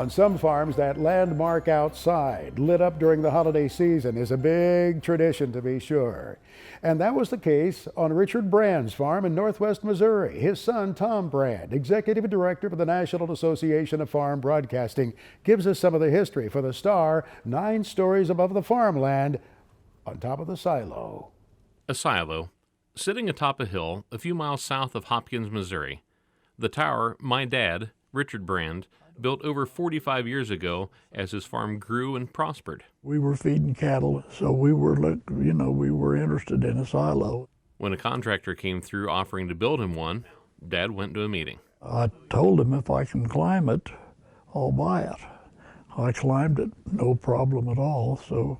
On some farms, that landmark outside, lit up during the holiday season, is a big tradition, to be sure. And that was the case on Richard Brand's farm in northwest Missouri. His son, Tom Brand, executive director for the National Association of Farm Broadcasting, gives us some of the history for the Star, 9 stories above the farmland, on top of the silo. A silo, sitting atop a hill a few miles south of Hopkins, Missouri. The tower my dad, Richard Brand, built over 45 years ago as his farm grew and prospered. We were feeding cattle, so we were interested in a silo. When a contractor came through offering to build him one, Dad went to a meeting. I told him if I can climb it, I'll buy it. I climbed it, no problem at all, so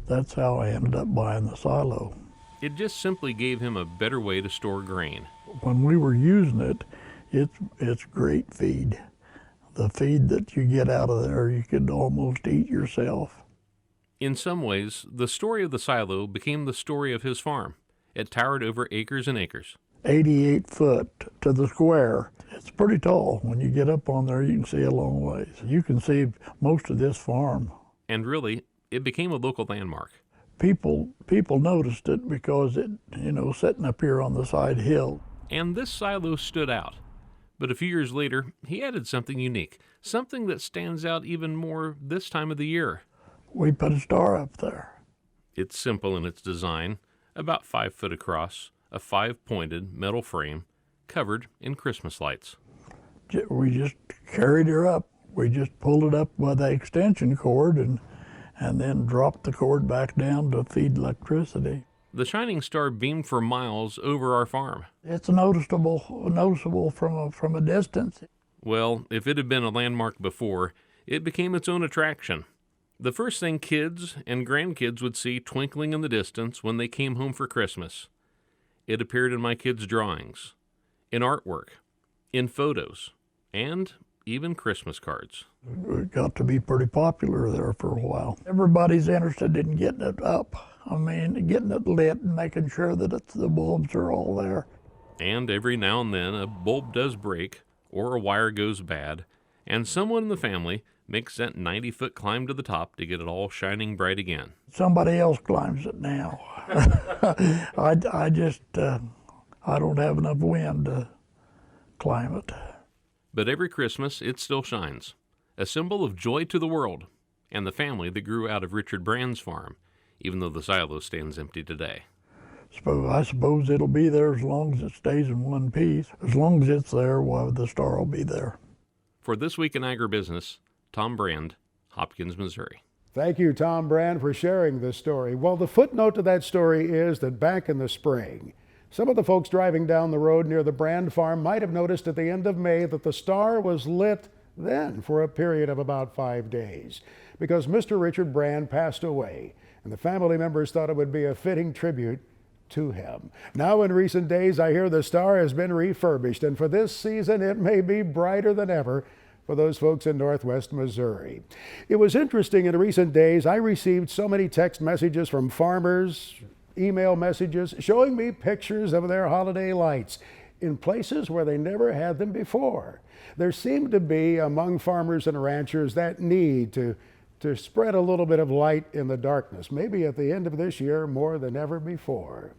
that's how I ended up buying the silo. It just simply gave him a better way to store grain. When we were using it, it's great feed. The feed that you get out of there, you could almost eat yourself. In some ways, the story of the silo became the story of his farm. It towered over acres and acres. 88 foot to the square. It's pretty tall. When you get up on there, you can see a long ways. You can see most of this farm. And really, it became a local landmark. People noticed it because it, sitting up here on the side hill. And this silo stood out. But a few years later, he added something unique, something that stands out even more this time of the year. We put a star up there. It's simple in its design, about 5 foot across, a 5-pointed metal frame covered in Christmas lights. We just carried her up. We just pulled it up by the extension cord and then dropped the cord back down to feed electricity. The shining star beamed for miles over our farm. It's noticeable from a distance. Well, if it had been a landmark before, it became its own attraction. The first thing kids and grandkids would see twinkling in the distance when they came home for Christmas. It appeared in my kids' drawings, in artwork, in photos, and even Christmas cards. It got to be pretty popular there for a while. Everybody's interested in getting it up. Getting it lit and making sure that the bulbs are all there. And every now and then a bulb does break or a wire goes bad, and someone in the family makes that 90-foot climb to the top to get it all shining bright again. Somebody else climbs it now. I don't have enough wind to climb it. But every Christmas it still shines, a symbol of joy to the world and the family that grew out of Richard Brand's farm, even though the silo stands empty today. I suppose it'll be there as long as it stays in one piece. As long as it's there, the star will be there. For This Week in Agribusiness, Tom Brand, Hopkins, Missouri. Thank you, Tom Brand, for sharing this story. Well, the footnote to that story is that back in the spring, some of the folks driving down the road near the Brand farm might have noticed at the end of May that the star was lit then for a period of about 5 days, because Mr. Richard Brand passed away, and the family members thought it would be a fitting tribute to him. Now in recent days, I hear the star has been refurbished, and for this season it may be brighter than ever for those folks in northwest Missouri. It was interesting in recent days, I received so many text messages from farmers, email messages showing me pictures of their holiday lights in places where they never had them before. There seemed to be among farmers and ranchers that need to spread a little bit of light in the darkness, maybe at the end of this year more than ever before.